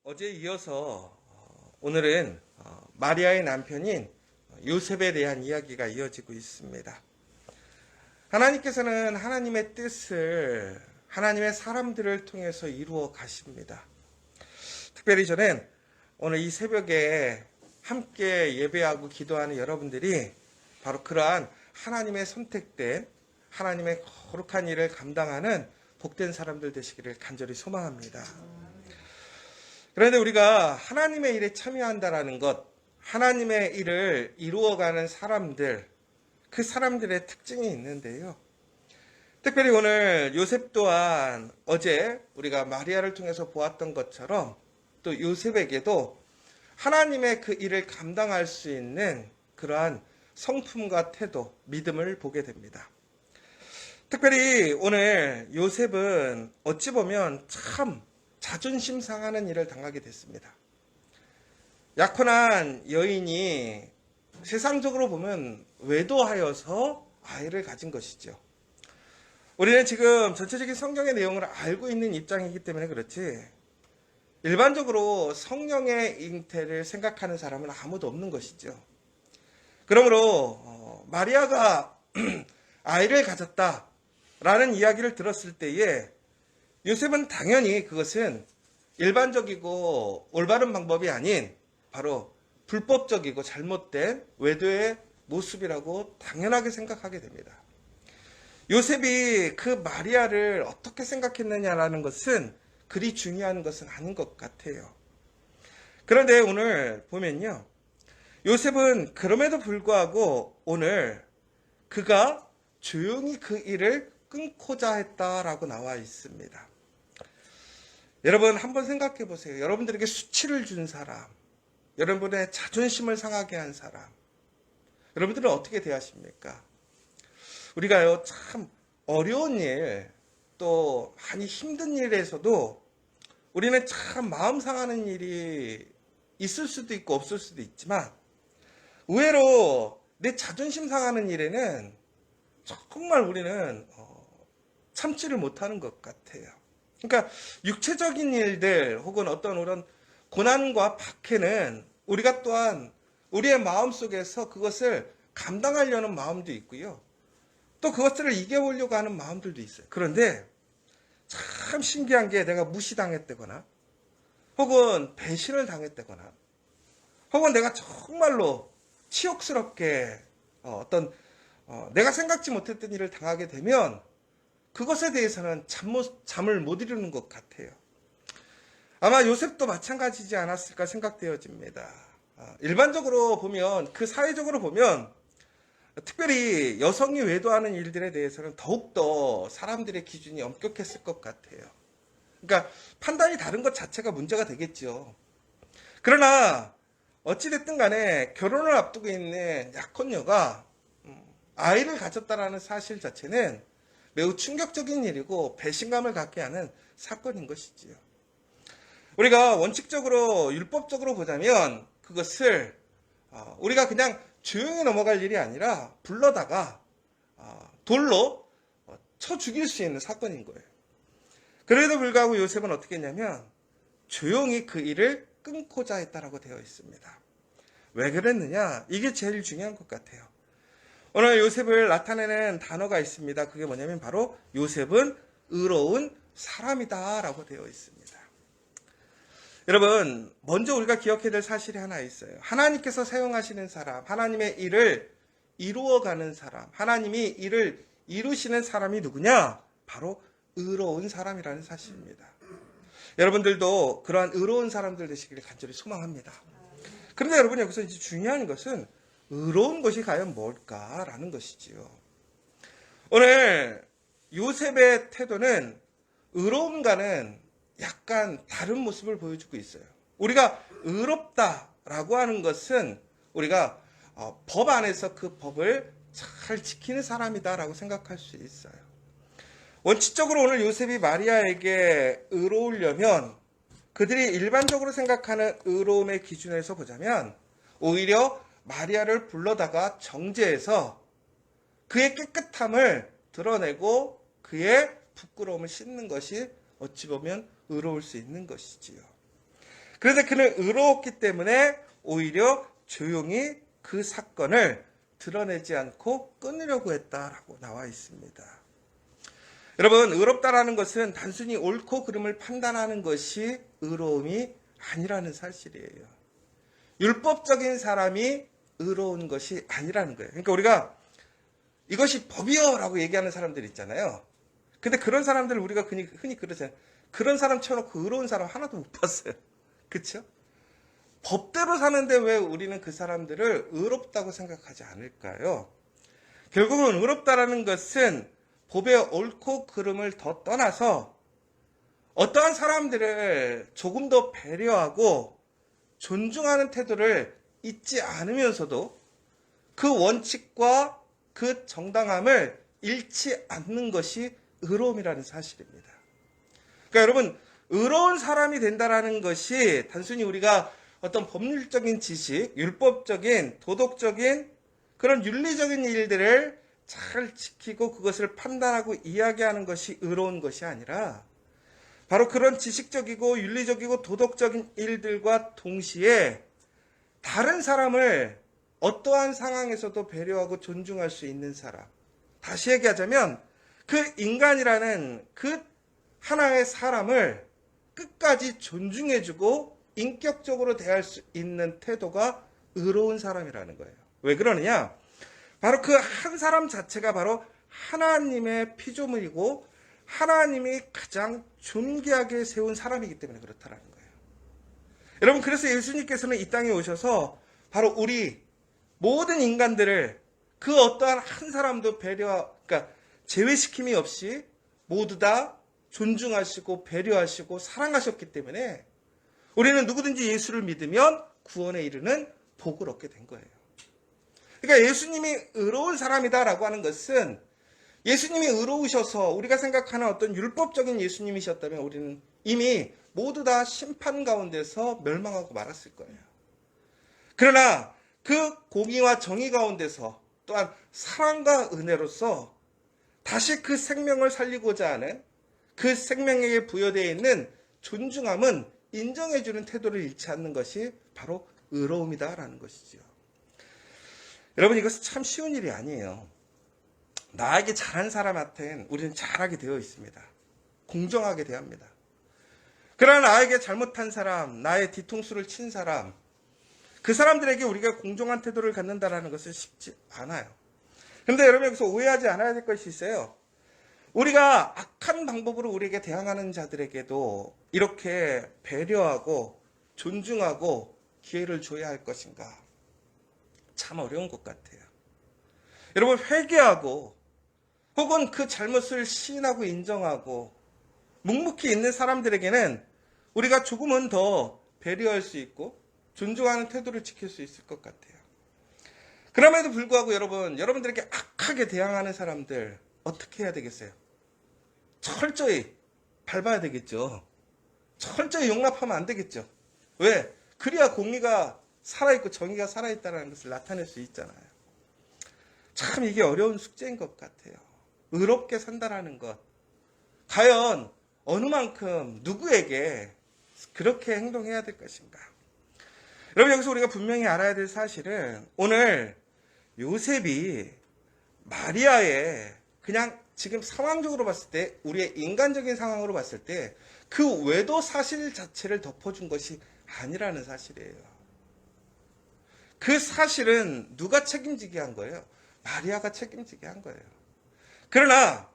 어제 이어서 오늘은 마리아의 남편인 요셉에 대한 이야기가 이어지고 있습니다. 하나님께서는 하나님의 뜻을 하나님의 사람들을 통해서 이루어 가십니다. 특별히 저는 오늘 이 새벽에 함께 예배하고 기도하는 여러분들이 바로 그러한 하나님의 선택된 하나님의 거룩한 일을 감당하는 복된 사람들 되시기를 간절히 소망합니다. 그런데 우리가 하나님의 일에 참여한다라는 것, 하나님의 일을 이루어가는 사람들, 그 사람들의 특징이 있는데요. 특별히 오늘 요셉 또한 어제 우리가 마리아를 통해서 보았던 것처럼 또 요셉에게도 하나님의 그 일을 감당할 수 있는 그러한 성품과 태도, 믿음을 보게 됩니다. 특별히 오늘 요셉은 어찌 보면 참 자존심 상하는 일을 당하게 됐습니다. 약혼한 여인이 세상적으로 보면 외도하여서 아이를 가진 것이죠. 우리는 지금 전체적인 성경의 내용을 알고 있는 입장이기 때문에 그렇지 일반적으로 성령의 잉태를 생각하는 사람은 아무도 없는 것이죠. 그러므로 마리아가 아이를 가졌다라는 이야기를 들었을 때에 요셉은 당연히 그것은 일반적이고 올바른 방법이 아닌 바로 불법적이고 잘못된 외도의 모습이라고 당연하게 생각하게 됩니다. 요셉이 그 마리아를 어떻게 생각했느냐라는 것은 그리 중요한 것은 아닌 것 같아요. 그런데 오늘 보면요. 요셉은 그럼에도 불구하고 오늘 그가 조용히 그 일을 끊고자 했다라고 나와 있습니다. 여러분 한번 생각해 보세요. 여러분들에게 수치를 준 사람, 여러분의 자존심을 상하게 한 사람, 여러분들은 어떻게 대하십니까? 우리가요 참 어려운 일, 또 많이 힘든 일에서도 우리는 참 마음 상하는 일이 있을 수도 있고 없을 수도 있지만 의외로 내 자존심 상하는 일에는 정말 우리는 참지를 못하는 것 같아요. 그러니까 육체적인 일들 혹은 어떤 그런 고난과 박해는 우리가 또한 우리의 마음속에서 그것을 감당하려는 마음도 있고요. 또 그것들을 이겨보려고 하는 마음들도 있어요. 그런데 참 신기한 게 내가 무시당했다거나 혹은 배신을 당했다거나 혹은 내가 정말로 치욕스럽게 내가 생각지 못했던 일을 당하게 되면 그것에 대해서는 잠을 못 이루는 것 같아요. 아마 요셉도 마찬가지지 않았을까 생각되어집니다. 일반적으로 보면 그 사회적으로 보면 특별히 여성이 외도하는 일들에 대해서는 더욱더 사람들의 기준이 엄격했을 것 같아요. 그러니까 판단이 다른 것 자체가 문제가 되겠죠. 그러나 어찌됐든 간에 결혼을 앞두고 있는 약혼녀가 아이를 가졌다라는 사실 자체는 매우 충격적인 일이고 배신감을 갖게 하는 사건인 것이지요. 우리가 원칙적으로 율법적으로 보자면 그것을 우리가 그냥 조용히 넘어갈 일이 아니라 불러다가 돌로 쳐 죽일 수 있는 사건인 거예요. 그래도 불구하고 요셉은 어떻게 했냐면 조용히 그 일을 끊고자 했다라고 되어 있습니다. 왜 그랬느냐? 이게 제일 중요한 것 같아요. 오늘 요셉을 나타내는 단어가 있습니다. 그게 뭐냐면 바로 요셉은 의로운 사람이다 라고 되어 있습니다. 여러분 먼저 우리가 기억해야 될 사실이 하나 있어요. 하나님께서 사용하시는 사람, 하나님의 일을 이루어가는 사람, 하나님이 일을 이루시는 사람이 누구냐? 바로 의로운 사람이라는 사실입니다. 여러분들도 그러한 의로운 사람들 되시기를 간절히 소망합니다. 그런데 여러분 여기서 이제 중요한 것은 의로운 것이 과연 뭘까라는 것이지요. 오늘 요셉의 태도는 의로움과는 약간 다른 모습을 보여주고 있어요. 우리가 의롭다라고 하는 것은 우리가 법 안에서 그 법을 잘 지키는 사람이다라고 생각할 수 있어요. 원칙적으로 오늘 요셉이 마리아에게 의로우려면 그들이 일반적으로 생각하는 의로움의 기준에서 보자면 오히려 마리아를 불러다가 정죄해서 그의 깨끗함을 드러내고 그의 부끄러움을 씻는 것이 어찌 보면 의로울 수 있는 것이지요. 그런데 그는 의로웠기 때문에 오히려 조용히 그 사건을 드러내지 않고 끊으려고 했다라고 나와 있습니다. 여러분, 의롭다라는 것은 단순히 옳고 그름을 판단하는 것이 의로움이 아니라는 사실이에요. 율법적인 사람이 의로운 것이 아니라는 거예요. 그러니까 우리가 이것이 법이요라고 얘기하는 사람들 있잖아요. 근데 그런 사람들을 우리가 흔히 그러잖아요. 그런 사람 쳐놓고 의로운 사람 하나도 못 봤어요. 그렇죠? 법대로 사는데 왜 우리는 그 사람들을 의롭다고 생각하지 않을까요? 결국은 의롭다라는 것은 법의 옳고 그름을 더 떠나서 어떠한 사람들을 조금 더 배려하고 존중하는 태도를 잊지 않으면서도 그 원칙과 그 정당함을 잃지 않는 것이 의로움이라는 사실입니다. 그러니까 여러분, 의로운 사람이 된다라는 것이 단순히 우리가 어떤 법률적인 지식, 율법적인, 도덕적인 그런 윤리적인 일들을 잘 지키고 그것을 판단하고 이야기하는 것이 의로운 것이 아니라 바로 그런 지식적이고 윤리적이고 도덕적인 일들과 동시에 다른 사람을 어떠한 상황에서도 배려하고 존중할 수 있는 사람. 다시 얘기하자면 그 인간이라는 그 하나의 사람을 끝까지 존중해주고 인격적으로 대할 수 있는 태도가 의로운 사람이라는 거예요. 왜 그러느냐? 바로 그 한 사람 자체가 바로 하나님의 피조물이고 하나님이 가장 존귀하게 세운 사람이기 때문에 그렇다라는 거예요. 여러분, 그래서 예수님께서는 이 땅에 오셔서 바로 우리 모든 인간들을 그 어떠한 한 사람도 그러니까 제외시킴이 없이 모두 다 존중하시고 배려하시고 사랑하셨기 때문에 우리는 누구든지 예수를 믿으면 구원에 이르는 복을 얻게 된 거예요. 그러니까 예수님이 의로운 사람이다라고 하는 것은 예수님이 의로우셔서 우리가 생각하는 어떤 율법적인 예수님이셨다면 우리는 이미 모두 다 심판 가운데서 멸망하고 말았을 거예요. 그러나 그 공의와 정의 가운데서 또한 사랑과 은혜로서 다시 그 생명을 살리고자 하는 그 생명에게 부여되어 있는 존중함은 인정해주는 태도를 잃지 않는 것이 바로 의로움이다라는 것이죠. 여러분, 이것은 참 쉬운 일이 아니에요. 나에게 잘한 사람한테는 우리는 잘하게 되어 있습니다. 공정하게 대합니다. 그러나 나에게 잘못한 사람, 나의 뒤통수를 친 사람, 그 사람들에게 우리가 공정한 태도를 갖는다는 것은 쉽지 않아요. 그런데 여러분, 여기서 오해하지 않아야 될 것이 있어요. 우리가 악한 방법으로 우리에게 대항하는 자들에게도 이렇게 배려하고 존중하고 기회를 줘야 할 것인가? 참 어려운 것 같아요. 여러분, 회개하고 혹은 그 잘못을 시인하고 인정하고 묵묵히 있는 사람들에게는 우리가 조금은 더 배려할 수 있고 존중하는 태도를 지킬 수 있을 것 같아요. 그럼에도 불구하고 여러분들에게 악하게 대항하는 사람들 어떻게 해야 되겠어요? 철저히 밟아야 되겠죠. 철저히 용납하면 안 되겠죠. 왜? 그래야 공의가 살아있고 정의가 살아있다는 것을 나타낼 수 있잖아요. 참 이게 어려운 숙제인 것 같아요. 의롭게 산다라는 것. 과연 어느 만큼 누구에게 그렇게 행동해야 될 것인가? 여러분, 여기서 우리가 분명히 알아야 될 사실은 오늘 요셉이 마리아의 그냥 지금 상황적으로 봤을 때 우리의 인간적인 상황으로 봤을 때 그 외도 사실 자체를 덮어준 것이 아니라는 사실이에요. 그 사실은 누가 책임지게 한 거예요? 마리아가 책임지게 한 거예요. 그러나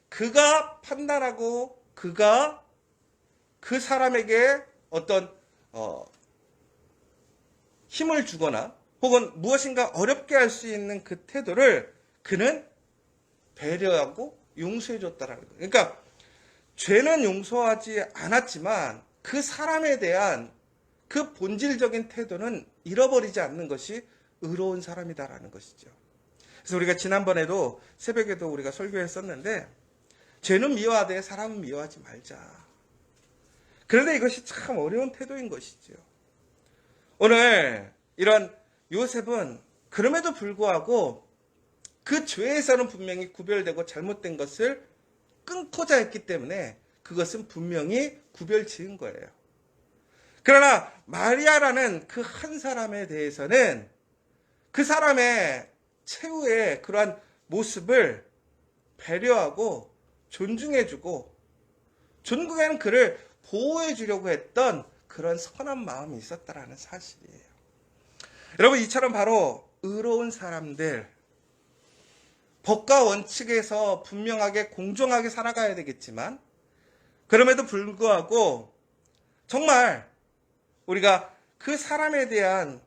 그가 판단하고 그가 그 사람에게 어떤 힘을 주거나 혹은 무엇인가 어렵게 할 수 있는 그 태도를 그는 배려하고 용서해줬다라는 거예요. 그러니까 죄는 용서하지 않았지만 그 사람에 대한 그 본질적인 태도는 잃어버리지 않는 것이 의로운 사람이다라는 것이죠. 그래서 우리가 지난번에도 새벽에도 우리가 설교했었는데 죄는 미워하되 사람은 미워하지 말자. 그런데 이것이 참 어려운 태도인 것이죠. 오늘 이런 요셉은 그럼에도 불구하고 그 죄에서는 분명히 구별되고 잘못된 것을 끊고자 했기 때문에 그것은 분명히 구별 지은 거예요. 그러나 마리아라는 그 한 사람에 대해서는 그 사람의 최후의 그러한 모습을 배려하고 존중해주고 전국에는 그를 보호해주려고 했던 그런 선한 마음이 있었다라는 사실이에요. 여러분, 이처럼 바로 의로운 사람들, 법과 원칙에서 분명하게 공정하게 살아가야 되겠지만 그럼에도 불구하고 정말 우리가 그 사람에 대한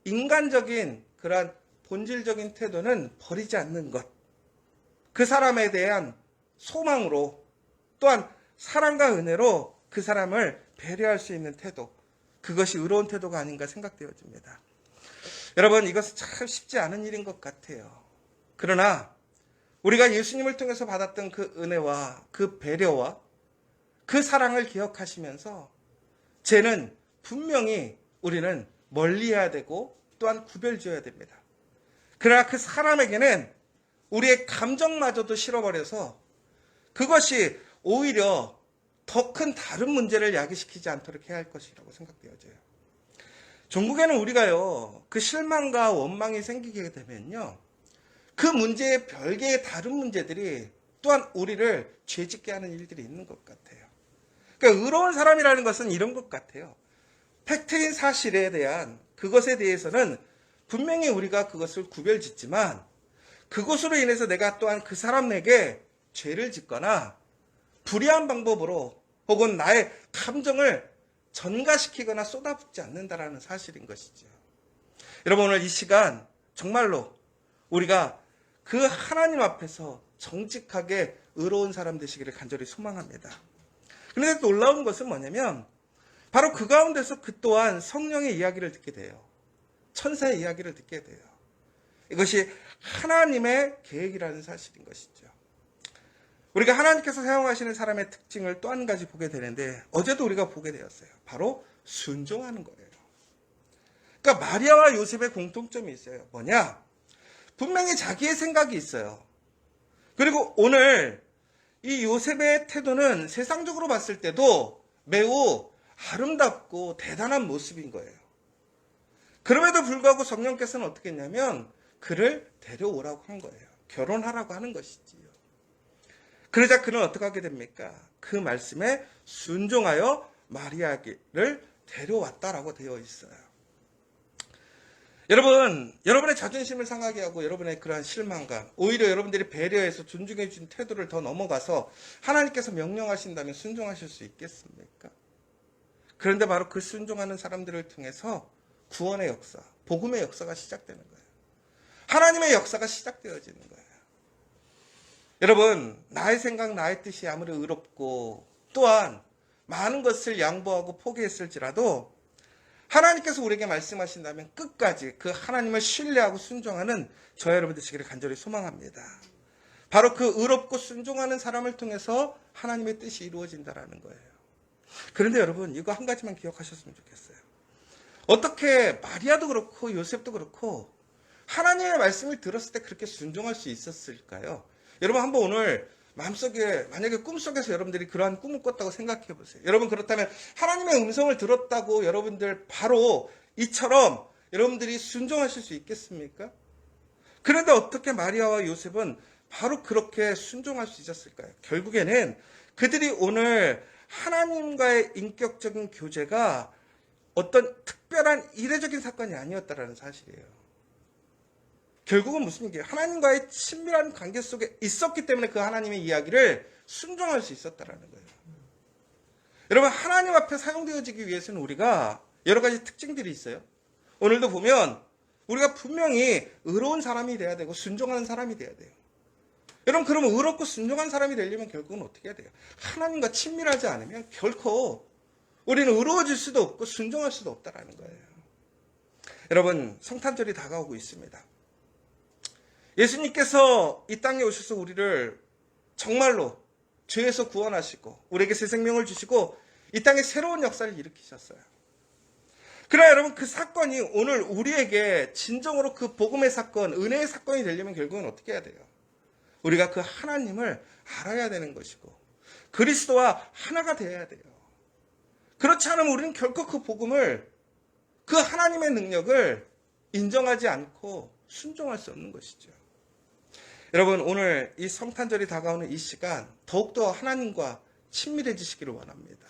인간적인 그러한 본질적인 태도는 버리지 않는 것, 그 사람에 대한 소망으로 또한 사랑과 은혜로 그 사람을 배려할 수 있는 태도, 그것이 의로운 태도가 아닌가 생각되어집니다. 여러분, 이것은 참 쉽지 않은 일인 것 같아요. 그러나 우리가 예수님을 통해서 받았던 그 은혜와 그 배려와 그 사랑을 기억하시면서 죄는 분명히 우리는 멀리해야 되고 또한 구별지어야 됩니다. 그러나 그 사람에게는 우리의 감정마저도 실어버려서 그것이 오히려 더 큰 다른 문제를 야기시키지 않도록 해야 할 것이라고 생각되어져요. 종국에는 우리가요, 그 실망과 원망이 생기게 되면요, 그 문제의 별개의 다른 문제들이 또한 우리를 죄짓게 하는 일들이 있는 것 같아요. 그러니까 의로운 사람이라는 것은 이런 것 같아요. 팩트인 사실에 대한 그것에 대해서는 분명히 우리가 그것을 구별짓지만 그것으로 인해서 내가 또한 그 사람에게 죄를 짓거나 불의한 방법으로 혹은 나의 감정을 전가시키거나 쏟아붓지 않는다라는 사실인 것이죠. 여러분, 오늘 이 시간 정말로 우리가 그 하나님 앞에서 정직하게 의로운 사람 되시기를 간절히 소망합니다. 그런데 놀라운 것은 뭐냐면 바로 그 가운데서 그 또한 성령의 이야기를 듣게 돼요. 천사의 이야기를 듣게 돼요. 이것이 하나님의 계획이라는 사실인 것이죠. 우리가 하나님께서 사용하시는 사람의 특징을 또 한 가지 보게 되는데 어제도 우리가 보게 되었어요. 바로 순종하는 거예요. 그러니까 마리아와 요셉의 공통점이 있어요. 뭐냐? 분명히 자기의 생각이 있어요. 그리고 오늘 이 요셉의 태도는 세상적으로 봤을 때도 매우 아름답고 대단한 모습인 거예요. 그럼에도 불구하고 성령께서는 어떻게 했냐면 그를 데려오라고 한 거예요. 결혼하라고 하는 것이지요. 그러자 그는 어떻게 하게 됩니까? 그 말씀에 순종하여 마리아를 데려왔다라고 되어 있어요. 여러분, 여러분의 자존심을 상하게 하고 여러분의 그러한 실망감, 오히려 여러분들이 배려해서 존중해 준 태도를 더 넘어가서 하나님께서 명령하신다면 순종하실 수 있겠습니까? 그런데 바로 그 순종하는 사람들을 통해서 구원의 역사, 복음의 역사가 시작되는 거예요. 하나님의 역사가 시작되어지는 거예요. 여러분, 나의 생각, 나의 뜻이 아무리 의롭고 또한 많은 것을 양보하고 포기했을지라도 하나님께서 우리에게 말씀하신다면 끝까지 그 하나님을 신뢰하고 순종하는 저와 여러분 되시기를 간절히 소망합니다. 바로 그 의롭고 순종하는 사람을 통해서 하나님의 뜻이 이루어진다라는 거예요. 그런데 여러분, 이거 한 가지만 기억하셨으면 좋겠어요. 어떻게 마리아도 그렇고 요셉도 그렇고 하나님의 말씀을 들었을 때 그렇게 순종할 수 있었을까요? 여러분, 한번 오늘 마음속에, 만약에 꿈속에서 여러분들이 그러한 꿈을 꿨다고 생각해 보세요. 여러분, 그렇다면 하나님의 음성을 들었다고 여러분들 바로 이처럼 여러분들이 순종하실 수 있겠습니까? 그런데 어떻게 마리아와 요셉은 바로 그렇게 순종할 수 있었을까요? 결국에는 그들이 오늘 하나님과의 인격적인 교제가 어떤 특별한 이례적인 사건이 아니었다라는 사실이에요. 결국은 무슨 얘기예요? 하나님과의 친밀한 관계 속에 있었기 때문에 그 하나님의 이야기를 순종할 수 있었다라는 거예요. 여러분, 하나님 앞에 사용되어지기 위해서는 우리가 여러 가지 특징들이 있어요. 오늘도 보면 우리가 분명히 의로운 사람이 돼야 되고 순종하는 사람이 돼야 돼요. 여러분, 그러면 의롭고 순종한 사람이 되려면 결국은 어떻게 해야 돼요? 하나님과 친밀하지 않으면 결코 우리는 의로워질 수도 없고 순종할 수도 없다라는 거예요. 여러분, 성탄절이 다가오고 있습니다. 예수님께서 이 땅에 오셔서 우리를 정말로 죄에서 구원하시고 우리에게 새 생명을 주시고 이 땅에 새로운 역사를 일으키셨어요. 그러나 여러분, 그 사건이 오늘 우리에게 진정으로 그 복음의 사건, 은혜의 사건이 되려면 결국은 어떻게 해야 돼요? 우리가 그 하나님을 알아야 되는 것이고 그리스도와 하나가 되어야 돼요. 그렇지 않으면 우리는 결코 그 복음을, 그 하나님의 능력을 인정하지 않고 순종할 수 없는 것이죠. 여러분, 오늘 이 성탄절이 다가오는 이 시간 더욱더 하나님과 친밀해지시기를 원합니다.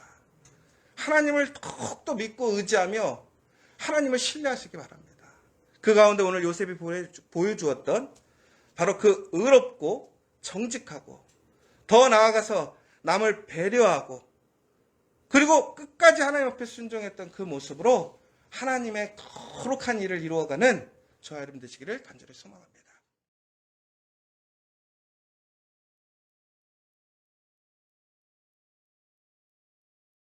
하나님을 더욱더 믿고 의지하며 하나님을 신뢰하시기 바랍니다. 그 가운데 오늘 요셉이 보여주었던 바로 그 의롭고 정직하고 더 나아가서 남을 배려하고 그리고 끝까지 하나님 앞에 순종했던 그 모습으로 하나님의 거룩한 일을 이루어가는 저와 여러분 되시기를 간절히 소망합니다.